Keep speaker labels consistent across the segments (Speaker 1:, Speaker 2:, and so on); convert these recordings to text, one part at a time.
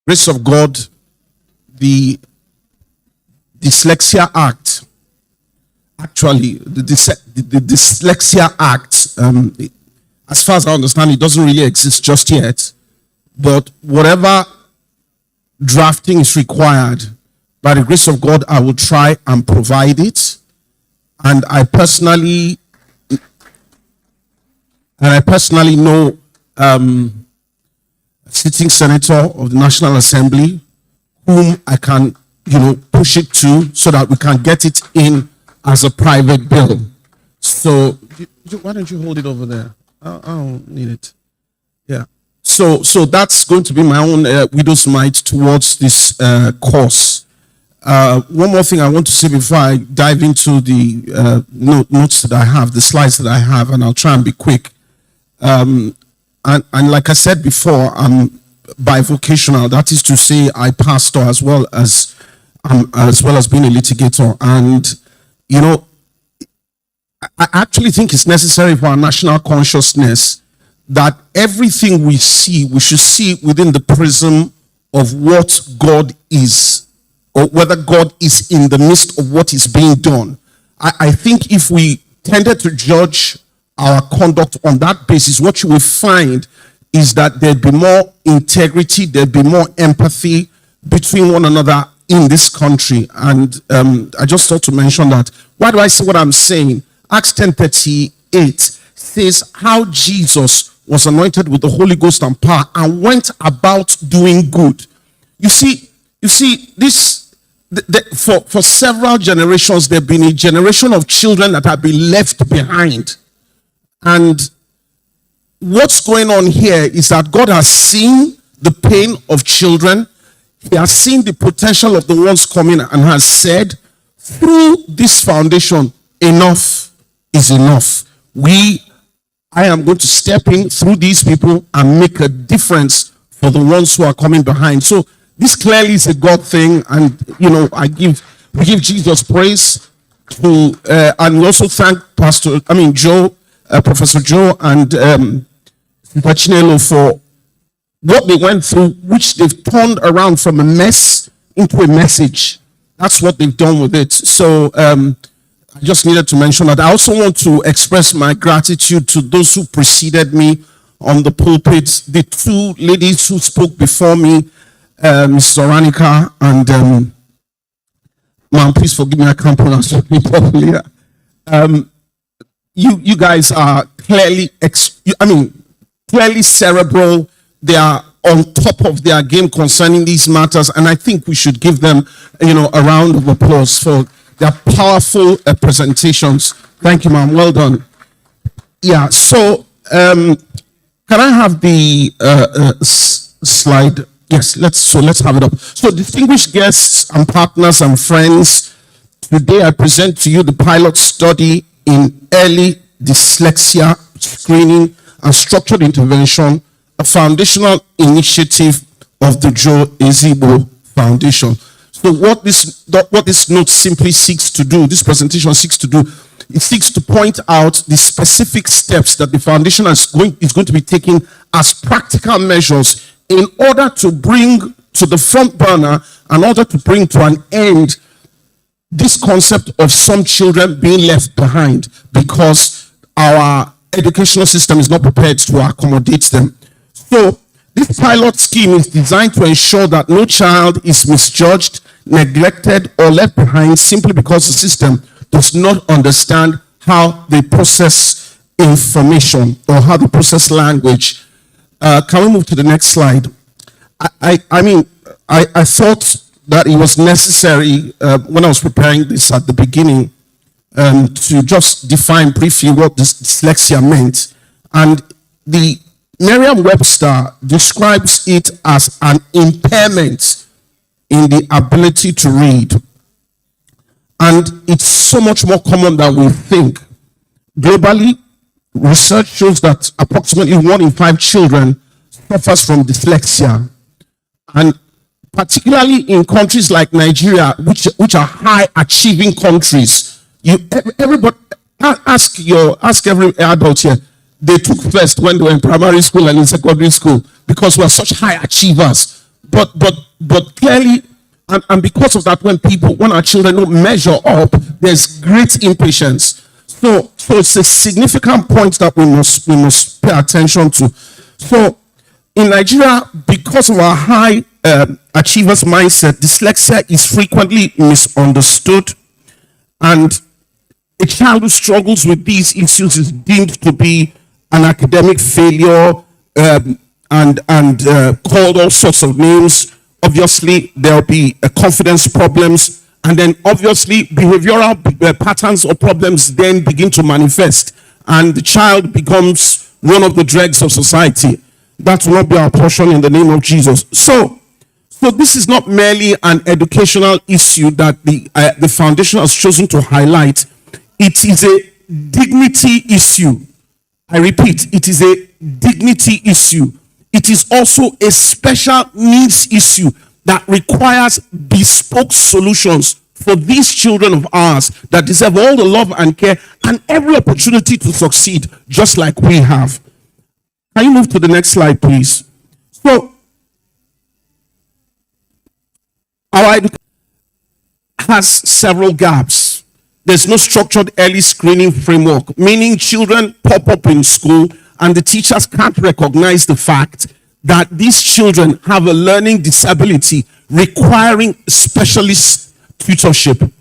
Speaker 1: Grace of God, the Dyslexia Act, actually, the Dyslexia Act, as far as I understand, it doesn't really exist just yet. But whatever drafting is required, by the grace of God, I will try and provide it. And I personally know sitting senator of the National Assembly, whom I can, push it to so that we can get it in as a private bill. So why don't you hold it over there? I don't need it. Yeah. So that's going to be my own widow's mite towards this course. One more thing I want to say before I dive into the notes that I have, the slides that I have, and I'll try and be quick. And like I said before, I'm bivocational. That is to say, I pastor as well as being a litigator. And I actually think it's necessary for our national consciousness that everything we see, we should see within the prism of what God is, or whether God is in the midst of what is being done. I think if we tended to judge our conduct on that basis, what you will find is that there'd be more integrity, there'd be more empathy between one another in this country. And I just thought to mention that. Why do I say what I'm saying? Acts 10:38 says how Jesus was anointed with the Holy Ghost and power and went about doing good. You see this. For several generations, there have been a generation of children that have been left behind. And what's going on here is that God has seen the pain of children. He has seen the potential of the ones coming and has said, through this foundation, enough is enough. I am going to step in through these people and make a difference for the ones who are coming behind. So this clearly is a God thing, and we give Jesus praise and we also thank Professor Joe and Pachinello for what they went through, which they've turned around from a mess into a message. That's what they've done with it. So I just needed to mention that. I also want to express my gratitude to those who preceded me on the pulpit, the two ladies who spoke before me, Mrs. Oranica and ma'am, please forgive me, I can't pronounce your name properly. You guys are clearly cerebral. They are on top of their game concerning these matters, and I think we should give them, a round of applause for their powerful presentations. Thank you, ma'am. Well done. Yeah. So, can I have the slide? Yes. Let's have it up. So, distinguished guests and partners and friends, today I present to you the pilot study in early dyslexia screening and structured intervention, a foundational initiative of the Joe Ezigbo Foundation. So what this note simply seeks to do, this presentation seeks to do, it seeks to point out the specific steps that the foundation is going to be taking as practical measures in order to bring to the front burner, in order to bring to an end this concept of some children being left behind because our educational system is not prepared to accommodate them. So this pilot scheme is designed to ensure that no child is misjudged, neglected, or left behind simply because the system does not understand how they process information or how they process language. Can we move to the next slide? I thought that it was necessary when I was preparing this at the beginning to just define briefly what this dyslexia meant. And the Merriam-Webster describes it as an impairment in the ability to read. And it's so much more common than we think. Globally, research shows that approximately 1 in 5 children suffers from dyslexia. And particularly in countries like Nigeria, which are high achieving countries, everybody ask every adult here, they took first when they were in primary school and in secondary school because we are such high achievers. but clearly, and because of that, when our children don't measure up, there's great impatience. So it's a significant point that we must pay attention to. So in Nigeria, because of our high achievers mindset, dyslexia is frequently misunderstood, and a child who struggles with these issues is deemed to be an academic failure, and called all sorts of names. Obviously, there'll be confidence problems, and then obviously behavioral patterns or problems then begin to manifest, and the child becomes one of the dregs of society. That will not be our portion in the name of Jesus. So this is not merely an educational issue that the foundation has chosen to highlight. It is a dignity issue. I repeat, it is a dignity issue. It is also a special needs issue that requires bespoke solutions for these children of ours that deserve all the love and care and every opportunity to succeed, just like we have. Can you move to the next slide, please? So, our education has several gaps. There's no structured early screening framework, meaning children pop up in school and the teachers can't recognize the fact that these children have a learning disability requiring specialist tutorship.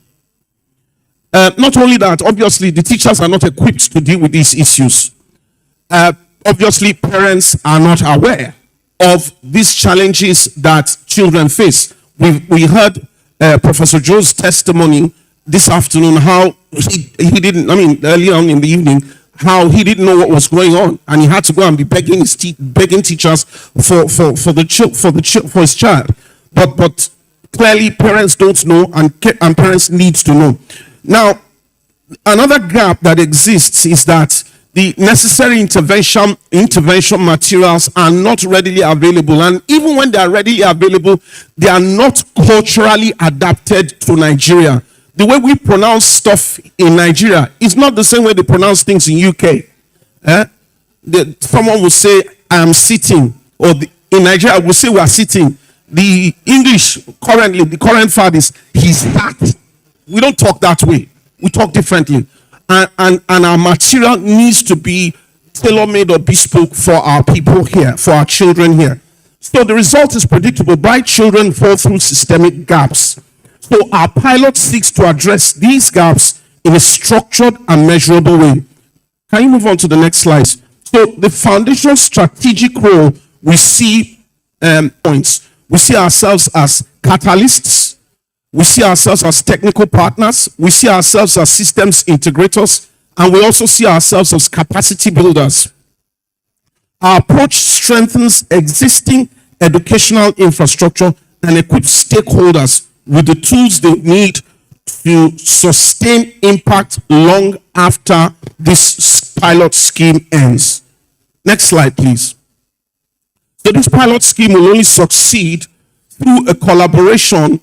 Speaker 1: Not only that, obviously, the teachers are not equipped to deal with these issues. Obviously, parents are not aware of these challenges that children face. We heard Professor Joe's testimony this afternoon, how he didn't, early on in the evening, how he didn't know what was going on, and he had to go and be begging teachers for his child. But clearly, parents don't know, and parents need to know. Now, another gap that exists is that the necessary intervention materials are not readily available, and even when they are readily available, they are not culturally adapted to Nigeria. The way we pronounce stuff in Nigeria is not the same way they pronounce things in UK. Someone will say, I am sitting, or in Nigeria, we'll say we are sitting. The English currently, the current fad is, he's sat. We don't talk that way. We talk differently. And our material needs to be tailor-made or bespoke for our people here, for our children here. So the result is predictable. Bright children fall through systemic gaps. So our pilot seeks to address these gaps in a structured and measurable way. Can you move on to the next slide? So the foundation's strategic role, we see points. We see ourselves as catalysts. We see ourselves as technical partners. We see ourselves as systems integrators. And we also see ourselves as capacity builders. Our approach strengthens existing educational infrastructure and equips stakeholders with the tools they need to sustain impact long after this pilot scheme ends. Next slide, please. So this pilot scheme will only succeed through a collaboration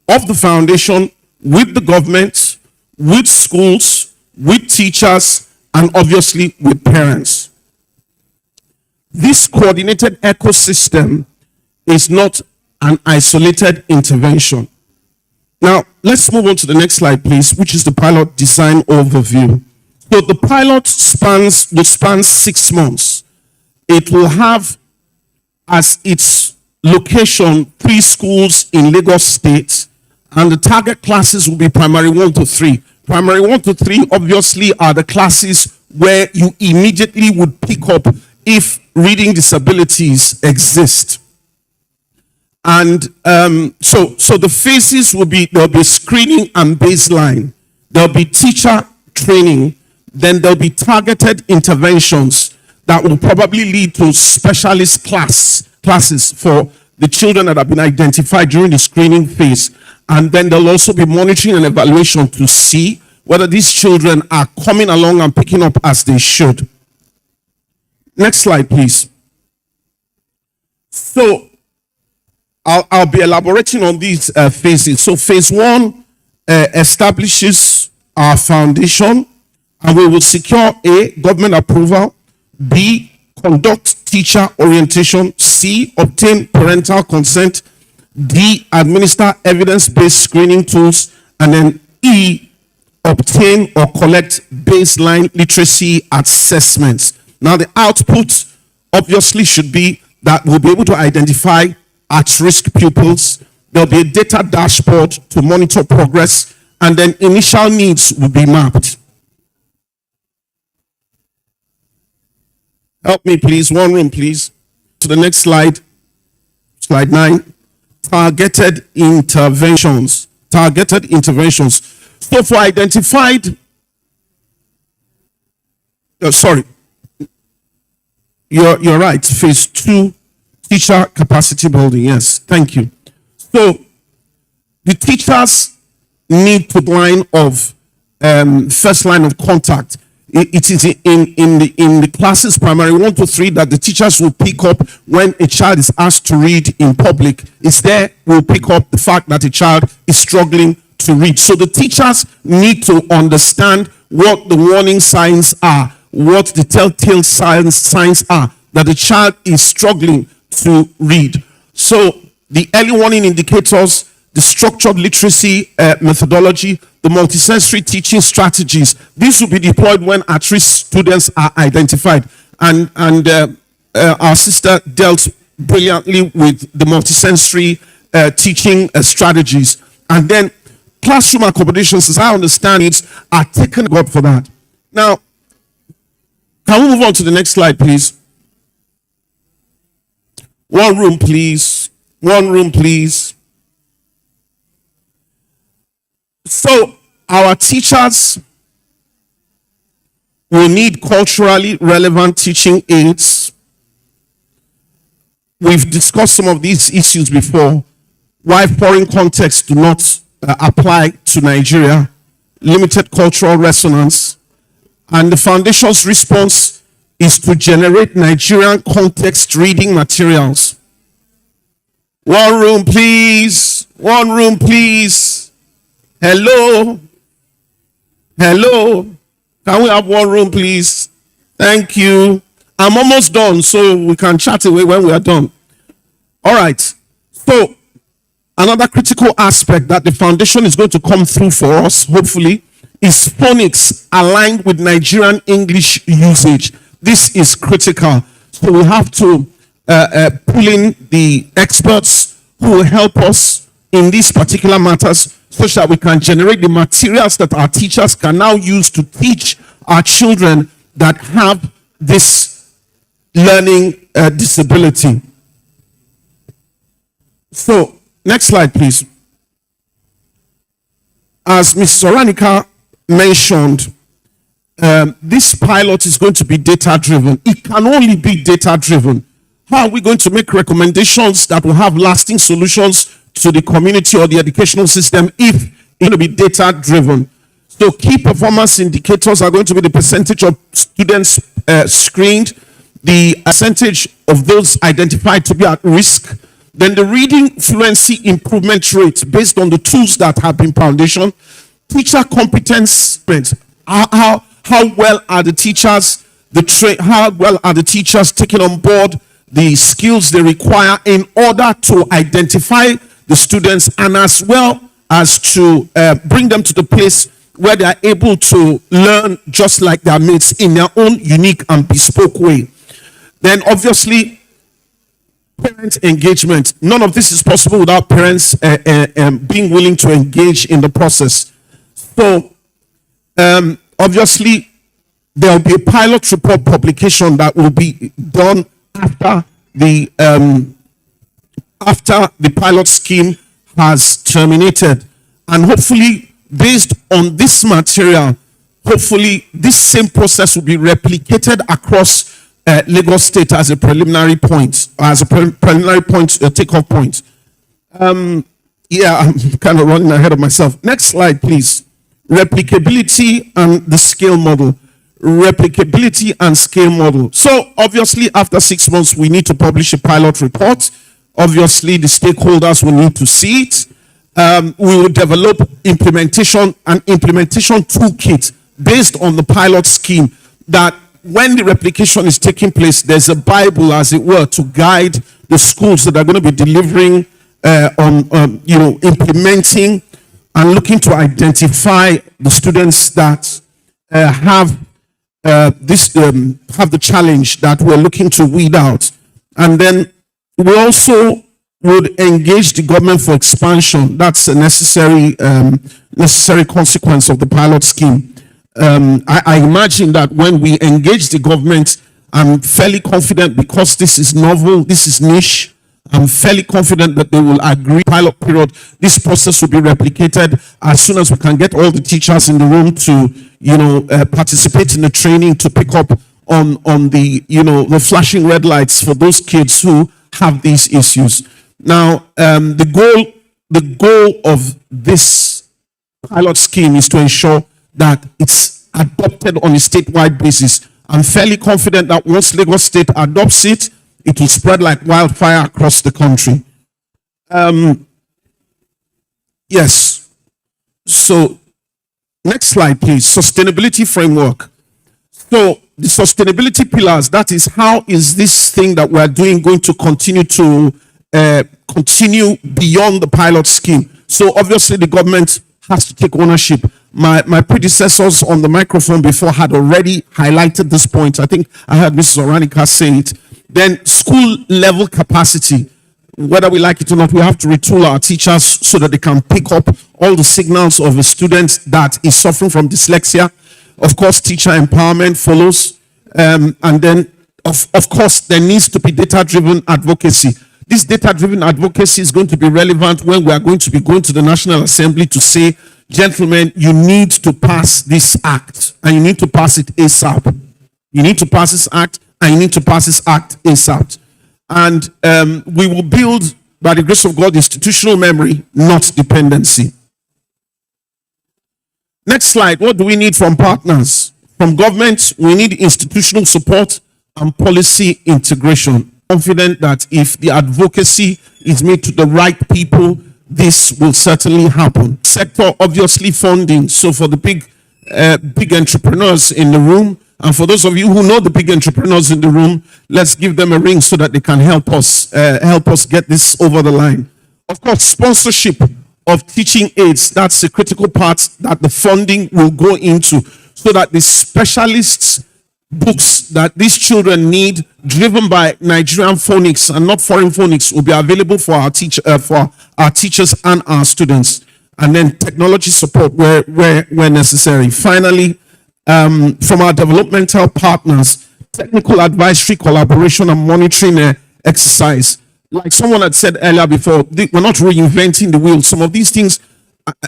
Speaker 1: of the foundation with the government, with schools, with teachers, and obviously with parents. This coordinated ecosystem is not an isolated intervention. Now, let's move on to the next slide, please, which is the pilot design overview. So the pilot will span 6 months. It will have as its location 3 schools in Lagos State, and the target classes will be primary 1 to 3. Primary 1 to 3 obviously are the classes where you immediately would pick up if reading disabilities exist. And so the phases will be, there'll be screening and baseline. There'll be teacher training. Then there'll be targeted interventions that will probably lead to specialist classes for the children that have been identified during the screening phase. And then there'll also be monitoring and evaluation to see whether these children are coming along and picking up as they should. Next slide, please. So I'll be elaborating on these phases. So phase 1 establishes our foundation, and we will secure A, government approval, B, conduct teacher orientation, C, C, obtain parental consent. D, administer evidence-based screening tools. And then E, obtain or collect baseline literacy assessments. Now, the output obviously should be that we'll be able to identify at-risk pupils. There'll be a data dashboard to monitor progress, and then initial needs will be mapped. Help me, please. One room, please. To the next slide. Slide 9. Targeted interventions. Targeted interventions. So for identified, you're right. Phase 2, teacher capacity building. Yes, thank you. So the teachers need to line of first line of contact. It is in the classes primary 1 to 3 that the teachers will pick up when a child is asked to read in public. It's there we'll pick up the fact that a child is struggling to read. So the teachers need to understand what the warning signs are, what the telltale signs are that the child is struggling to read. So the early warning indicators, the structured literacy methodology, the multisensory teaching strategies. These will be deployed when at-risk students are identified. And our sister dealt brilliantly with the multisensory teaching strategies. And then classroom accommodations, as I understand it, are taken up for that. Now, can we move on to the next slide, please? One room, please. One room, please. So, our teachers will need culturally relevant teaching aids. We've discussed some of these issues before. Why foreign contexts do not apply to Nigeria, limited cultural resonance, and the foundation's response is to generate Nigerian context reading materials. One room, please. One room, please. Hello. Hello. Can we have one room, please? Thank you. I'm almost done, so we can chat away when we are done. All right. So, another critical aspect that the foundation is going to come through for us, hopefully, is phonics aligned with Nigerian English usage. This is critical. So we have to pull in the experts who will help us in these particular matters such that we can generate the materials that our teachers can now use to teach our children that have this learning disability. So, next slide, please. As Mrs. Oranika mentioned, this pilot is going to be data-driven. It can only be data-driven. How are we going to make recommendations that will have lasting solutions to the community or the educational system if it's going to be data-driven? So key performance indicators are going to be the percentage of students screened, the percentage of those identified to be at risk, then the reading fluency improvement rate based on the tools that have been foundation, teacher competence, how well are the teachers, how well are the teachers taking on board the skills they require in order to identify the students and as well as to bring them to the place where they are able to learn just like their mates in their own unique and bespoke way. Then obviously, parent engagement. None of this is possible without parents being willing to engage in the process. So, obviously, there will be a pilot report publication that will be done after the pilot scheme has terminated, and hopefully, based on this material, hopefully this same process will be replicated across Lagos State as a preliminary point, takeoff point. Yeah, I'm kind of running ahead of myself. Next slide, please. Replicability and the scale model. Replicability and scale model. So obviously, after 6 months, we need to publish a pilot report. Obviously, the stakeholders will need to see it. We will develop an implementation toolkit based on the pilot scheme that when the replication is taking place, there's a Bible, as it were, to guide the schools that are going to be delivering implementing and looking to identify the students that have the challenge that we're looking to weed out. And then we also would engage the government for expansion. That's a necessary consequence of the pilot scheme. I imagine that when we engage the government, I'm fairly confident, because this is novel, this is niche, I'm fairly confident that they will agree. Pilot period, this process will be replicated as soon as we can get all the teachers in the room to, participate in the training, to pick up on the flashing red lights for those kids who have these issues. Now, the goal of this pilot scheme is to ensure that it's adopted on a statewide basis. I'm fairly confident that once Lagos State adopts it, it will spread like wildfire across the country. Yes. So, next slide, please. Sustainability framework. So, the sustainability pillars, that is, how is this thing that we're doing going to continue beyond the pilot scheme? So, obviously, the government has to take ownership. My predecessors on the microphone before had already highlighted this point. I think I heard Mrs. Oranika say it. Then school level capacity, whether we like it or not, we have to retool our teachers so that they can pick up all the signals of a student that is suffering from dyslexia. Of course, teacher empowerment follows. And then, of course, there needs to be data-driven advocacy. This data-driven advocacy is going to be relevant when we are going to be going to the National Assembly to say, gentlemen, you need to pass this act, and you need to pass it ASAP. You need to pass this act, and you need to pass this act ASAP. And we will build, by the grace of God, institutional memory, not dependency. Next slide. What do we need from partners? From government, we need institutional support and policy integration. Confident that if the advocacy is made to the right people, this will certainly happen. Sector, obviously, funding. So for the big entrepreneurs in the room, and for those of you who know the big entrepreneurs in the room, let's give them a ring so that they can help us get this over the line. Of course, sponsorship of teaching aids, that's a critical part that the funding will go into, so that the specialists' books that these children need, driven by Nigerian phonics and not foreign phonics, will be available for our teachers and our students. And then technology support where necessary. Finally, from our developmental partners, technical advisory, collaboration, and monitoring exercise. Like someone had said earlier before, we're not reinventing the wheel. Some of these things,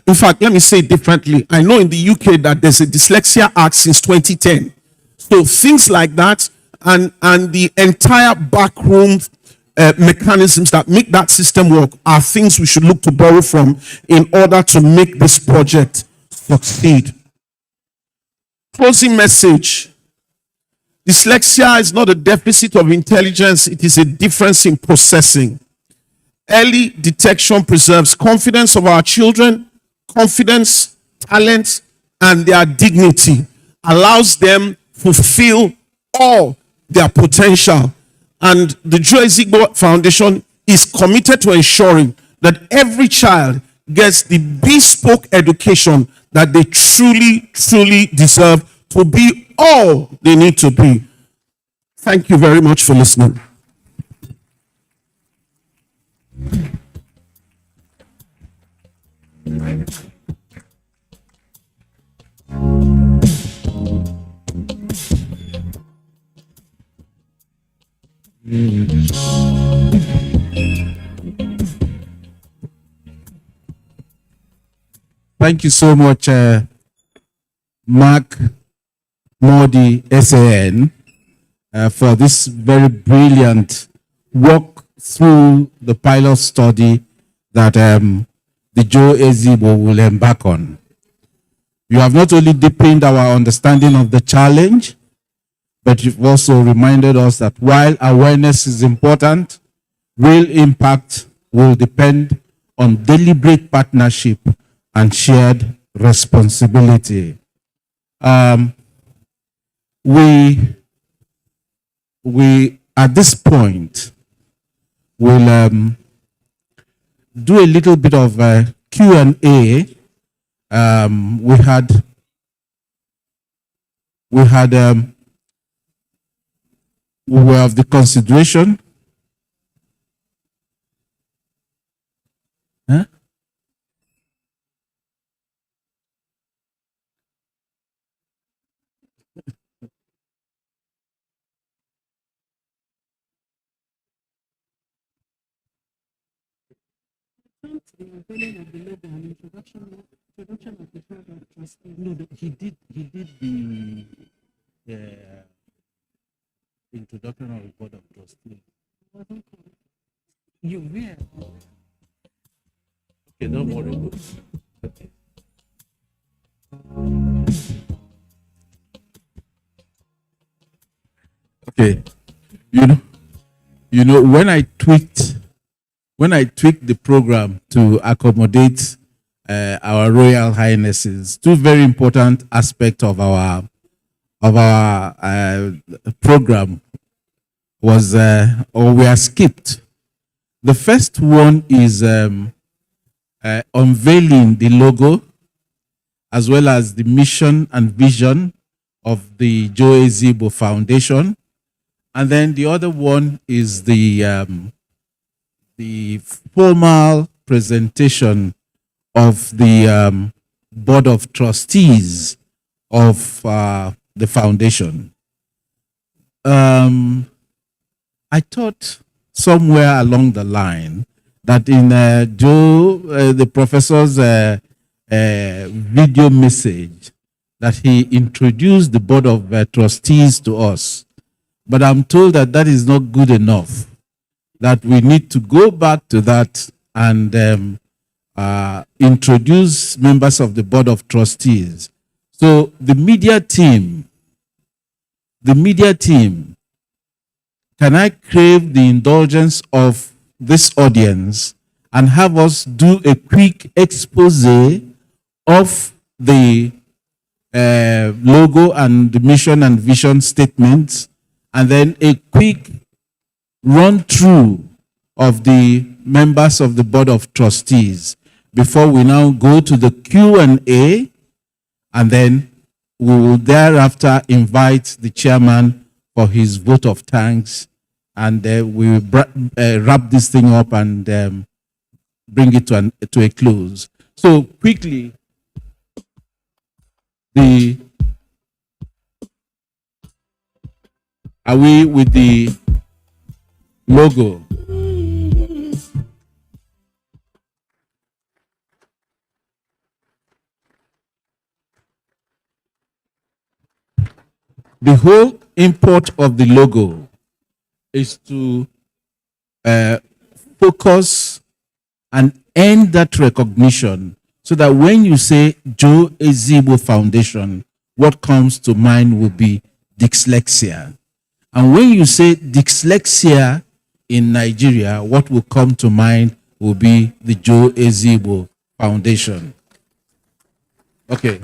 Speaker 1: in fact, let me say it differently. I know in the UK that there's a Dyslexia Act since 2010. So things like that, and the entire backroom mechanisms that make that system work are things we should look to borrow from in order to make this project succeed. Closing message. Dyslexia is not a deficit of intelligence, it is a difference in processing. Early detection preserves confidence of our children, confidence, talent, and their dignity, allows them fulfill all their potential. And the Ezigbo Foundation is committed to ensuring that every child gets the bespoke education that they truly, truly deserve to be all they need to be. Thank you very much for listening.
Speaker 2: Thank you so much, Mark Modi, SAN, for this very brilliant walk through the pilot study that the Joe Ezigbo will embark on. You have not only deepened our understanding of the challenge, but you've also reminded us that while awareness is important, real impact will depend on deliberate partnership and shared responsibility. We we, at this point, will do a little bit of Q&A. We had we were of the consideration. Huh? No, he did the introduction of the board of trustees. You will. Okay, don't worry. Okay, you know when I tweaked the program to accommodate our royal highnesses, two very important aspects of our program was or were skipped. The first one is unveiling the logo as well as the mission and vision of the Joe Ezigbo Foundation. And then the other one is the formal presentation of the board of trustees of the foundation. I thought somewhere along the line that in the professor's video message that he introduced the board of trustees to us. But I'm told that that is not good enough, that we need to go back to that and introduce members of the board of trustees. So the media team, can I crave the indulgence of this audience and have us do a quick expose of the logo and the mission and vision statements, and then a quick run through of the members of the board of trustees before we now go to the Q&A, and then we will thereafter invite the chairman for his vote of thanks, and we will wrap this thing up and bring it to a close. So quickly, are we with the logo? The whole import of the logo is to focus and end that recognition, so that when you say Joe Ezigbo Foundation, what comes to mind will be dyslexia. And when you say dyslexia in Nigeria, what will come to mind will be the Joe Ezigbo Foundation. Okay.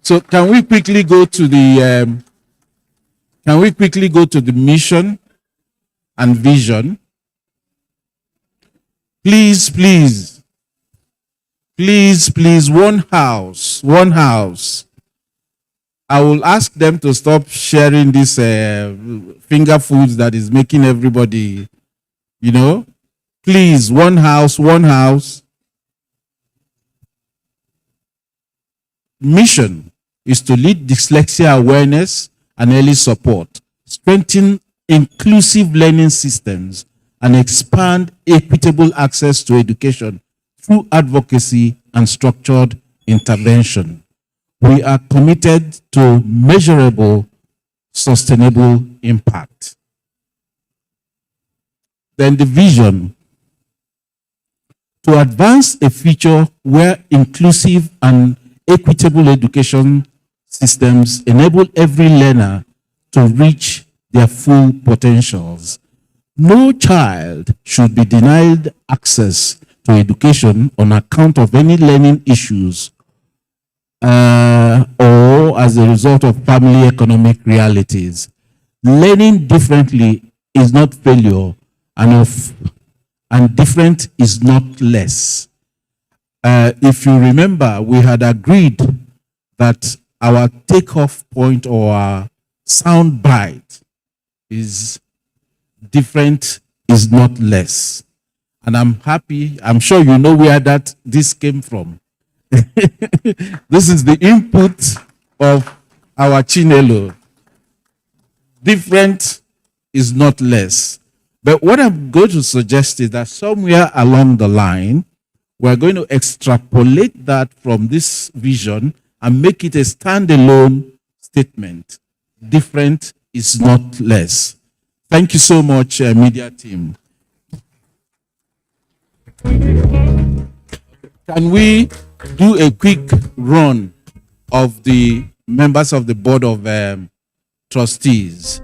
Speaker 2: So can we quickly go to the mission and vision? Please, one house. I will ask them to stop sharing this finger foods that is making everybody, Please, one house. Mission is to lead dyslexia awareness and early support, strengthen inclusive learning systems, and expand equitable access to education through advocacy and structured intervention. We are committed to measurable, sustainable impact. Then the vision: to advance a future where inclusive and equitable education systems enable every learner to reach their full potentials. No child should be denied access to education on account of any learning issues or as a result of family economic realities. Learning differently is not failure, and different is not less. If you remember, we had agreed that our takeoff point or our sound bite is different is not less. And I'm happy, I'm sure you know where this came from. This is the input of our Chinelo. Different is not less. But what I'm going to suggest is that somewhere along the line, we're going to extrapolate that from this vision and make it a standalone statement. Different is not less. Thank you so much, media team. Can we do a quick run of the members of the board of trustees?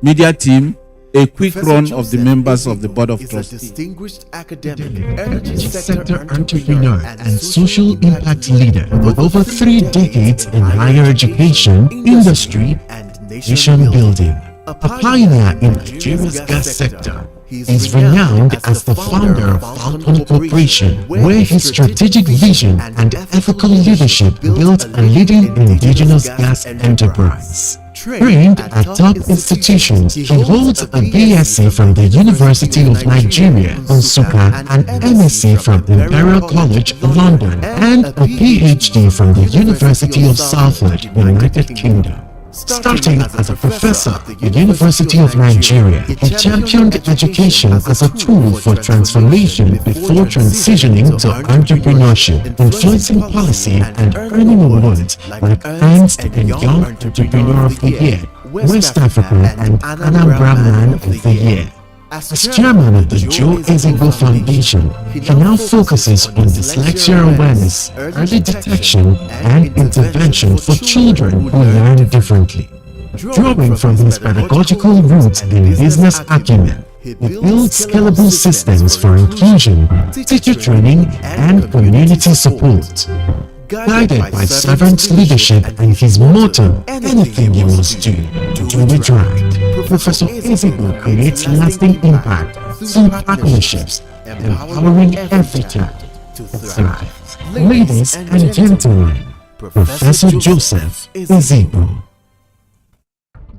Speaker 2: Media team, a quick run of the members of the board of trustees.
Speaker 3: Distinguished academic, energy sector entrepreneur, and social impact leader with over 3 decades in higher education, industry, and nation building. A pioneer in Nigeria's gas sector, he is renowned as the founder of Falcon Corporation, where his strategic vision and ethical leadership built a leading indigenous gas enterprise. Trained at top institutions, he holds a BSc from the University of Nigeria, Nsukka, an MSc from Imperial College, London, and a PhD from the University of Salford, United Kingdom. Starting as a professor at the University of Nigeria, he championed education as a tool for transformation before transitioning to entrepreneurship, influencing policy and earning awards like Ernst and Young Entrepreneur of the Year, West Africa and Anambra Man of the Year. As chairman of the Joe Ezigbo Foundation, he now focuses on dyslexia awareness, early detection, and intervention for children who learn differently. Drawing from his pedagogical roots in business acumen, he builds scalable systems for inclusion, teacher training, and community support. Guided by servant leadership and his motto, anything you must do, do it right. Professor Ezigbo creates lasting impact through partnerships, empowering every child to thrive. Ladies and gentlemen, Professor Joseph Ezigbo.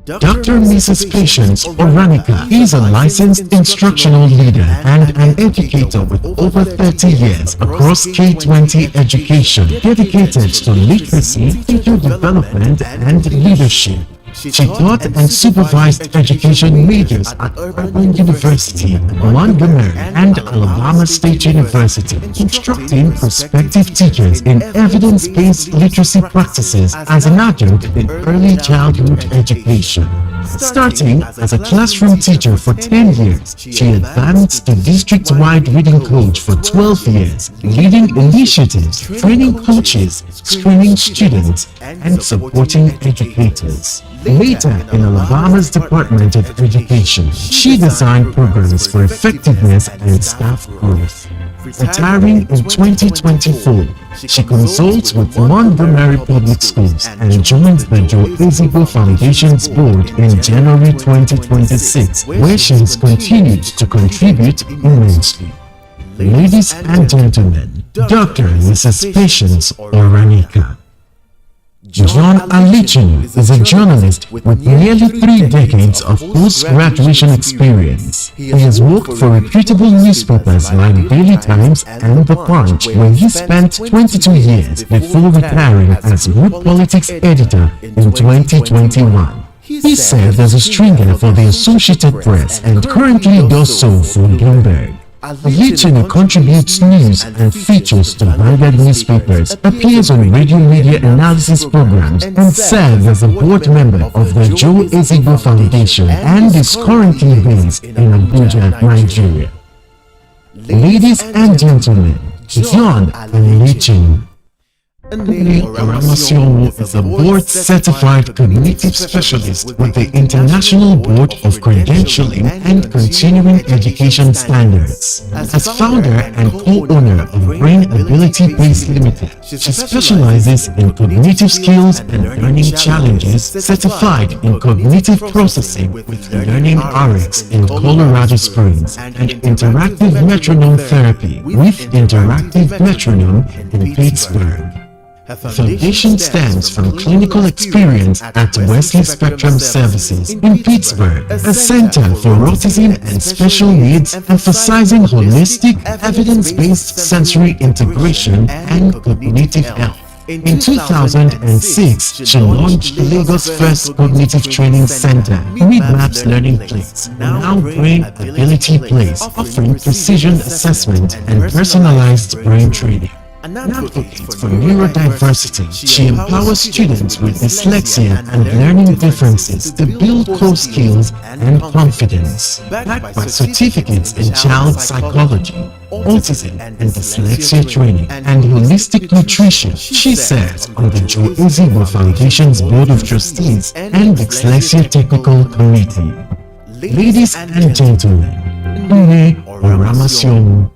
Speaker 3: Dr. Mrs. Patience Oranika is a licensed instructional leader and an educator with over 30 years across K-20 education, dedicated to literacy, teacher development, and leadership. She taught and supervised education majors at Urban University, Montgomery, and Alabama State University, instructing prospective teachers in evidence-based literacy practices as an adjunct in early childhood education. Starting as a classroom teacher for 10 years, she advanced to district-wide reading coach for 12 years, leading initiatives, training coaches, screening students, and supporting educators. Later, in Alabama's Department of Education, she designed programs for effectiveness and staff growth. Retiring in 2024, she consults with Montgomery Public Schools and joins the Joe Ezigbo Foundation's board in January 2026, where she has continued to contribute immensely. Ladies and gentlemen, Dr. and Mrs. Patience Oranika. John Alichin is a journalist with nearly 3 decades of post-graduation experience. He has worked for reputable newspapers like Daily Times and The Punch, where he spent 22 years before retiring as Group Politics editor in 2021. He served as a stringer for the Associated Press and currently does so for Bloomberg. Alichin contributes news and features to Vanguard newspapers, appears on radio media analysis programs, and serves as a board member of the Joe Ezigbo Foundation and is currently based in Abuja, Nigeria. Ladies and gentlemen, John Alichin. Nne Oramasiowo is a board-certified cognitive specialist with the International Board of Credentialing and Continuing Education Standards. As founder and co-owner of Brain Ability Base Limited, she specializes in cognitive skills and learning challenges, certified in cognitive processing with Learning RX in Colorado Springs, and interactive metronome therapy with interactive metronome in Pittsburgh. Her foundation stems from clinical experience at Wesley Spectrum Services in Pittsburgh, a center for autism and special needs emphasizing holistic, evidence-based sensory integration and cognitive health. In 2006, she launched Lagos' first cognitive training center, Readmaps Learning Place, now Brain Ability Place, offering precision assessment and personalized brain training. An advocate for neurodiversity, she empowers students with dyslexia and learning differences to build core skills and confidence. Backed by certificates in child psychology, autism and dyslexia training, and holistic nutrition, she serves on the Joe Ezigbo Foundation's Board of Trustees and Dyslexia Technical Committee. Ladies and gentlemen, Nne Oramasiowo.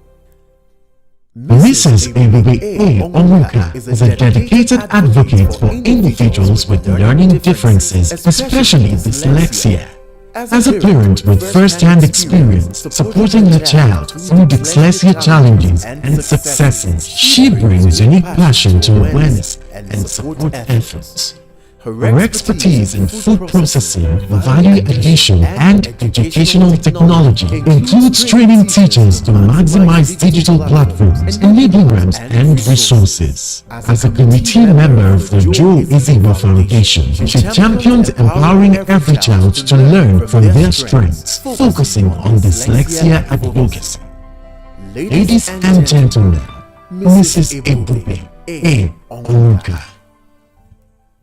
Speaker 3: Mrs. Ebube A. Onwuka is a dedicated advocate for individuals with learning differences, especially dyslexia. As a parent with first-hand experience supporting her child through dyslexia challenges and successes, she brings unique passion to awareness and support efforts. Her expertise in food processing, value addition, and educational technology includes training teachers to maximize digital platforms, enablement, and resources. As a committee member of the Joe Ezigbo Foundation, she champions empowering every child to learn from their strengths, focusing on dyslexia advocacy. Ladies and gentlemen, Mrs. Ebube A. Onwuka.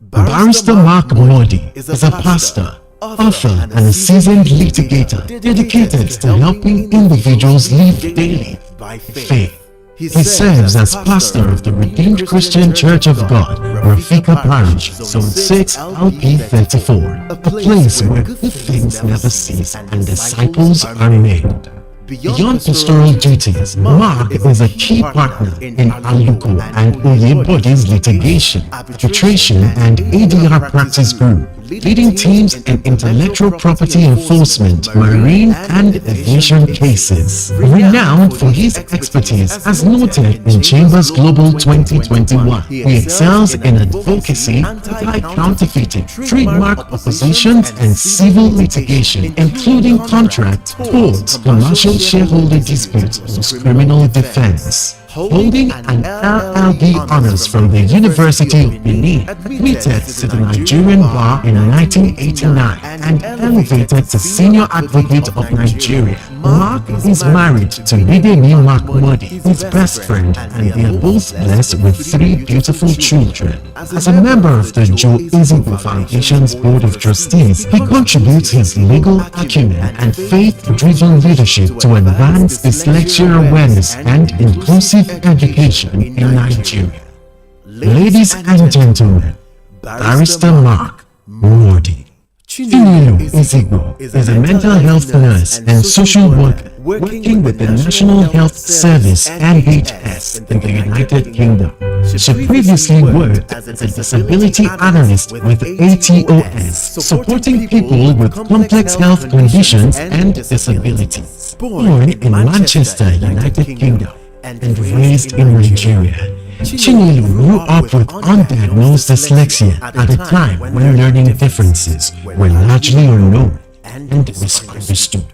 Speaker 3: Barrister Mark Modi is a pastor, author, and a seasoned litigator dedicated to helping individuals live daily by faith. He serves as pastor of the Redeemed Christian Church of God, Rafika Parish, Zone 6, LP 34, a place where good things never cease and disciples are made. Beyond pastoral duties, Mark is a key partner in Aluko and Oyebody's litigation, arbitration, and ADR practice group, leading teams in intellectual property enforcement, marine, and aviation cases. Renowned for his expertise as noted in Chambers Global 2021, he excels in advocacy, anti-counterfeiting, trademark oppositions, and civil litigation, including contract, torts, commercial shareholder disputes, and criminal defense. Holding an LLB honors from the University of Benin, admitted to the Nigerian bar in 1989 and elevated to Senior Advocate of Nigeria. Mark is married to Bidemi Mark Modi, his best friend, and they are both blessed with 3 beautiful children. As a member of the Joe Ezigbo Foundation's Board of Trustees, he contributes his legal acumen and faith-driven leadership to advance dyslexia awareness and inclusive education in Nigeria. Ladies and gentlemen, Barrister Mark Modi. Chinelo Ezigbo is a mental health nurse and social worker working with the National Health Service NHS in the United Kingdom. She previously worked as a disability analyst with ATOS, supporting people with complex health conditions and disabilities. Born in Manchester, United Kingdom, and raised in Nigeria, Chinelo grew up with undiagnosed dyslexia at a time when learning differences were largely unknown and misunderstood.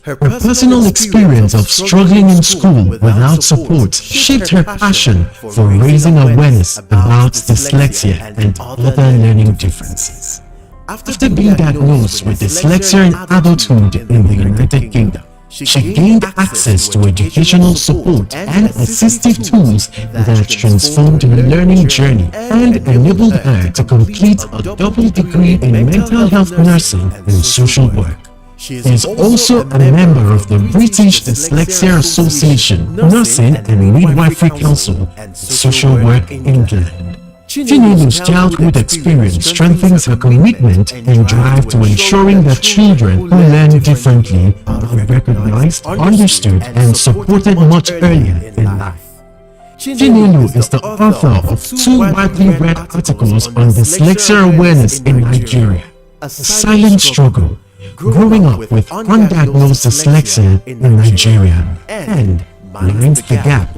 Speaker 3: Her personal experience of struggling in school without support shaped her passion for raising awareness about dyslexia and other learning differences. After being diagnosed with dyslexia in adulthood in the United Kingdom, she gained access to educational support and assistive tools that transformed her learning journey and enabled her to complete a double degree in mental health nursing and social work. She is also a member of the British Dyslexia Association, Nursing and Midwifery Council, and Social Work England. Chinelo's childhood experience strengthens her commitment and drive to ensuring that children who learn differently are recognized, understood, and supported much earlier in life. Chinelo is the author of 2 widely read articles on dyslexia awareness in Nigeria: A Silent Struggle, Growing Up with Undiagnosed Dyslexia in Nigeria, and Mind the Gap,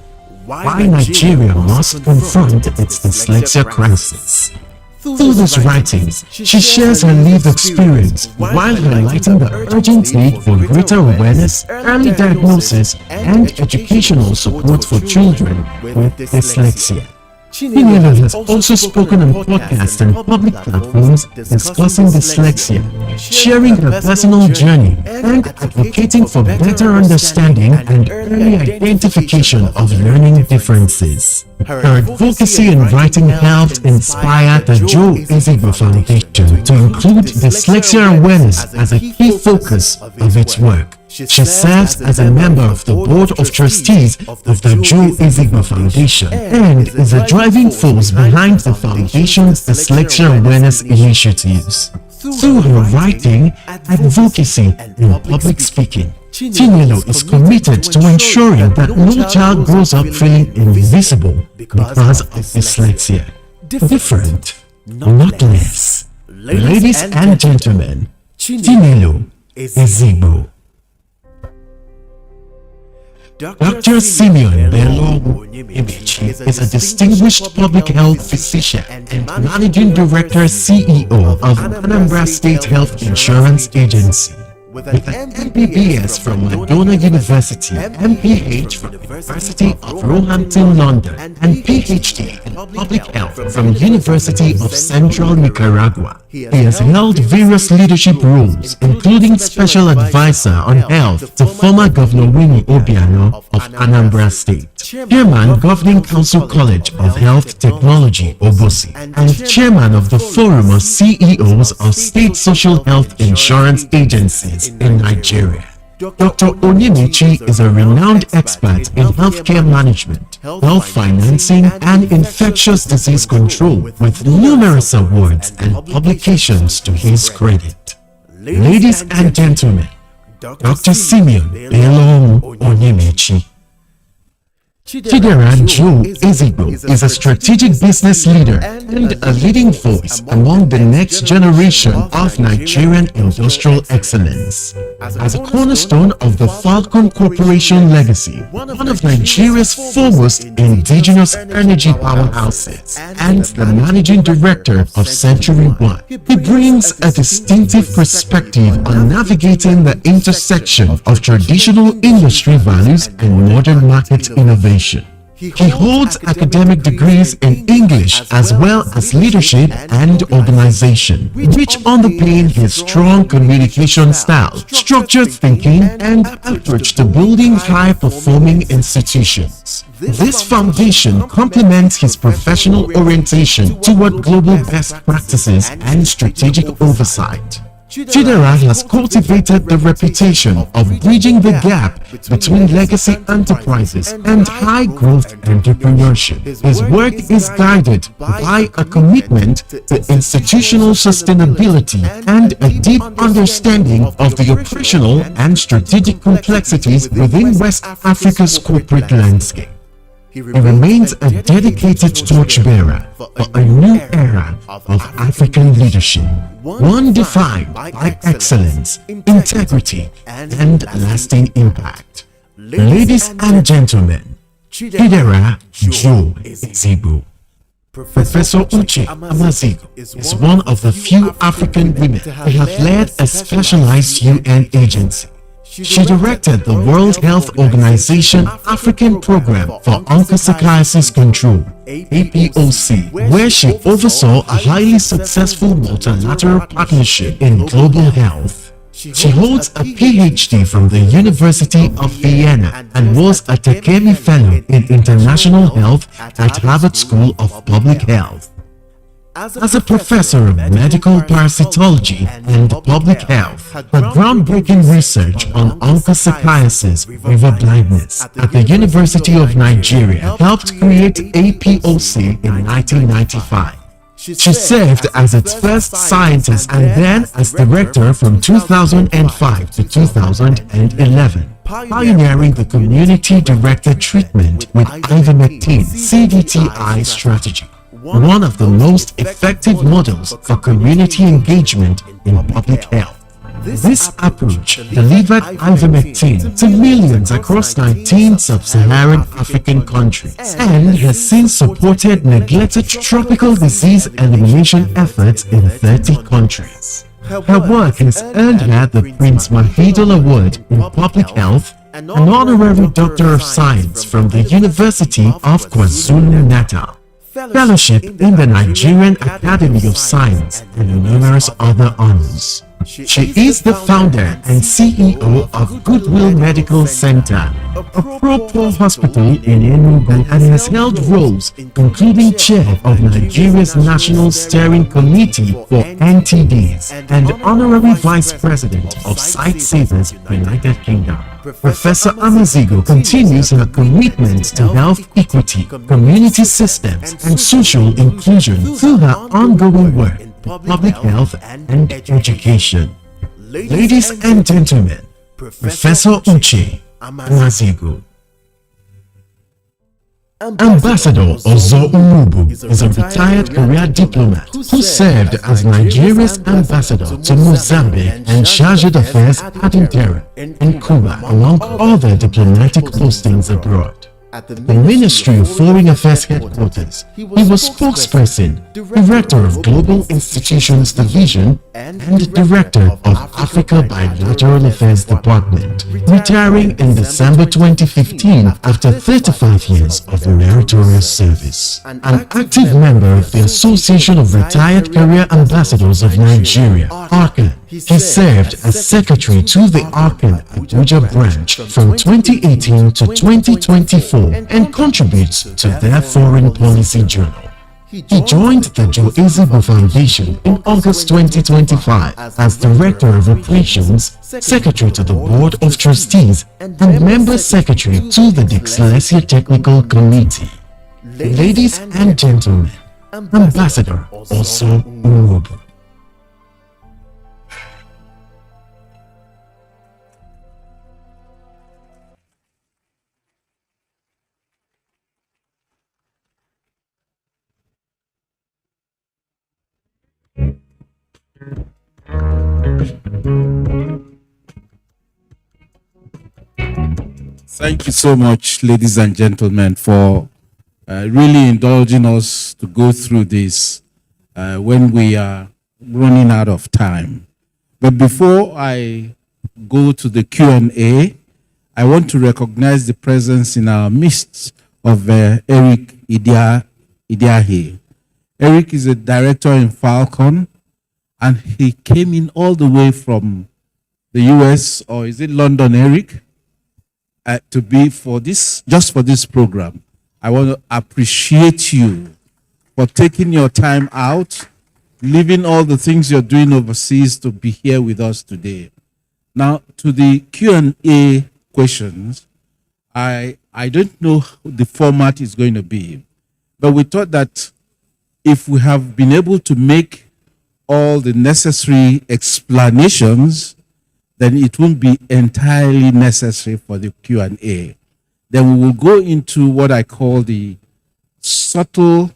Speaker 3: Why Nigeria Must Confront Its Dyslexia Crisis. Through these writings, she shares her lived experience while highlighting the urgent need for greater awareness, early diagnosis, and educational support for children with dyslexia. Chinelo has also spoken on podcasts and public platforms discussing dyslexia, sharing her personal journey, and advocating for better understanding and early identification of learning differences. Her advocacy in writing helped inspire the Joe Ezigbo Foundation to include dyslexia awareness as a key focus of its work. She serves as a member of the Board of Trustees of the Joe Ezigbo Foundation and is a driving force behind the Foundation's dyslexia awareness initiatives. Through her writing, advocacy, and public speaking, Chinelo is committed to ensuring that no child grows up feeling invisible because of dyslexia. Different, not less. Ladies and gentlemen, Chinelo Ezigbo. Dr. Simeon Bello Onyemaechi is a distinguished public health physician and Managing Director CEO of Anambra State Health Insurance Agency. With an MBBS from Madonna University, MPH from the University of Roehampton, London, and PhD in Public Health from University of Central Nicaragua. He has held various leadership roles, including Special Advisor on Health to former Governor Winnie Obiano of Anambra State, Chairman Governing Council College of Health Technology, Obosi, and Chairman of the Forum of CEOs of State Social Health Insurance Agencies in Nigeria. Dr. Onyemaechi is a renowned expert in healthcare management, health financing, and infectious disease control with numerous awards and publications to his credit. Ladies and gentlemen, Dr. Simeon Bello Onyemaechi. Chidera Joe Ezigbo is a strategic business leader and a leading voice among the next generation of Nigerian industrial excellence. As a cornerstone of the Falcon Corporation legacy, one of Nigeria's foremost indigenous energy powerhouses, and the managing director of Century One, he brings a distinctive perspective on navigating the intersection of traditional industry values and modern market innovation. He holds academic degrees in English as well as leadership and organization, which underpin his strong communication style, structured thinking, and approach to building high-performing institutions. This foundation complements his professional orientation toward global best practices and strategic oversight. Chidera has cultivated the reputation of bridging the gap between legacy enterprises and high-growth entrepreneurship. His work is guided by a commitment to institutional sustainability and a deep understanding of the operational and strategic complexities within West Africa's corporate landscape. He remains a dedicated torchbearer for a new era of African leadership, one defined by excellence, integrity, and lasting impact. Ladies and gentlemen, Chidera Joe Ezigbo. Professor Uche Amazigo is one of the few African women who have led a specialized UN agency. She directed the World Health Organization African Program for Onchocerciasis Control, APOC, where she oversaw a highly successful multilateral partnership in global health. She holds a PhD from the University of Vienna and was a Takemi Fellow in International Health at Harvard School of Public Health. As a professor of medical parasitology and public health, her groundbreaking research on onchocerciasis, river blindness, at the University of Nigeria helped create APOC in 1995. She served as its first scientist and then as director from 2005 to 2011, pioneering the community-directed treatment with ivermectin CDTI strategy, one of the most effective models for community engagement in public health. This approach delivered ivermectin to millions across 19 sub-Saharan African countries and has since supported neglected tropical disease elimination efforts in 30 countries. Her work has earned her the Prince Mahidol Award in Public Health, an honorary Doctor of Science from the University of KwaZulu-Natal, fellowship in the Nigerian Academy of Science, and numerous other honors. She is the founder and CEO of Goodwill Medical Center, a pro-poor hospital in Enugu, and has held roles including chair of Nigeria's National Steering Committee for NTDs and honorary vice president of Sight Savers, United Kingdom. Professor Ezigbo continues her commitment to health equity, community systems, and social inclusion through her ongoing work in public health and education. Ladies and gentlemen, Professor Uche Ezigbo. Ambassador Ozo Umubu is a retired career diplomat who served as Nigeria's ambassador to Mozambique and chargé d'affaires ad interim in Cuba, among other diplomatic postings abroad. At the Ministry of Foreign Affairs headquarters, he was spokesperson, Director of Global Institutions Division, and Director of Africa Bilateral Affairs Department, retiring in December 2015 after 35 years of meritorious service. An active member of the Association of Retired Career Ambassadors of Nigeria, ARCAN, he served as secretary to the ARCAN Abuja branch from 2018 to 2024 and contributes to their foreign policy journal. He joined the Joe Ezigbo Foundation in August 2025 as Director of Operations, Secretary to the Board of Trustees, and Member Secretary to the Dyslexia Technical Committee. Ladies and gentlemen, Ambassador Ozo Umubu.
Speaker 2: Thank you so much, ladies and gentlemen, for really indulging us to go through this when we are running out of time. But before I go to the Q&A, I want to recognize the presence in our midst of Eric Idiahe. Eric is a director in Falcon, and he came in all the way from the US, or is it London, Eric? To be for this, just for this program. I want to appreciate you for taking your time out, leaving all the things you're doing overseas to be here with us today. Now, to the Q&A questions, I don't know how the format is going to be, but we thought that if we have been able to make all the necessary explanations, then it won't be entirely necessary for the Q&A. Then we will go into what I call the subtle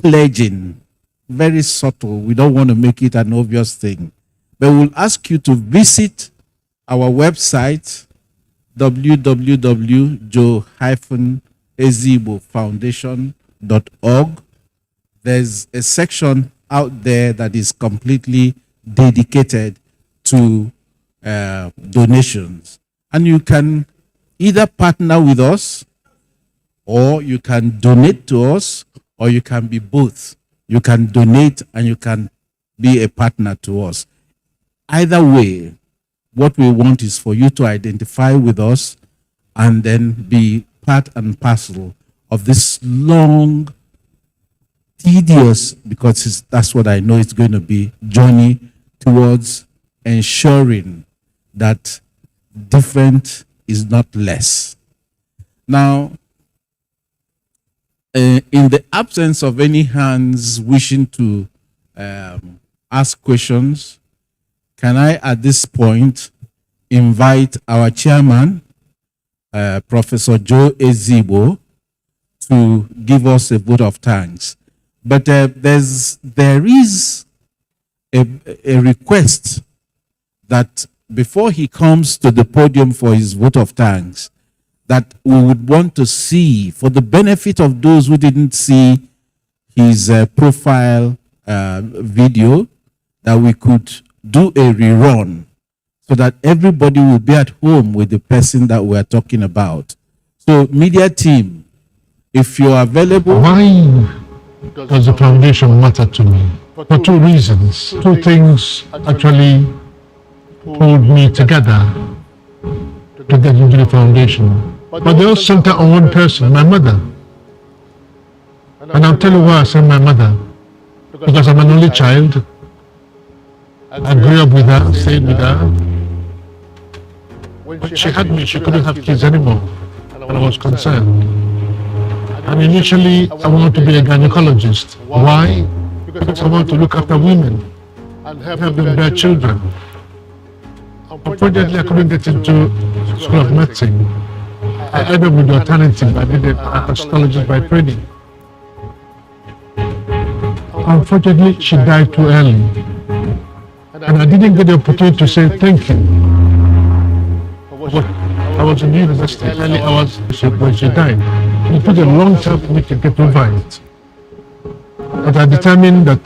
Speaker 2: pledging. Very subtle. We don't want to make it an obvious thing. But we'll ask you to visit our website, www.joe-ezigbofoundation.org. There's a section out there that is completely dedicated to donations. And you can either partner with us, or you can donate to us, or you can be both. You can donate and you can be a partner to us. Either way, what we want is for you to identify with us and then be part and parcel of this long, tedious, because that's what I know it's going to be, journey towards ensuring that different is not less. Now, in the absence of any hands wishing to ask questions, can I at this point invite our chairman, Professor Joe Ezigbo, to give us a vote of thanks. But there is a request that before he comes to the podium for his vote of thanks, that we would want to see, for the benefit of those who didn't see his profile video, that we could do a rerun so that everybody will be at home with the person that we are talking about. So, media team, if you're available.
Speaker 4: Why does the foundation matter to me? For two reasons. Two things actually pulled me together to get into the foundation. But they all center on one person, my mother. And I'll tell you why I say my mother. Because I'm an only child. I grew up with her, stayed with her. When she had me, she couldn't have kids anymore. And I was concerned. And initially, I wanted to be a gynecologist. Why? Because I want to look after women and help them bear children. Unfortunately, I couldn't get into School of Medicine. I ended up with the alternative. I did a histologist by training. Unfortunately, she died too early. And I didn't get the opportunity to say thank you. But I was in university, early hours when she died. It took a long time for me to get over it. But I determined that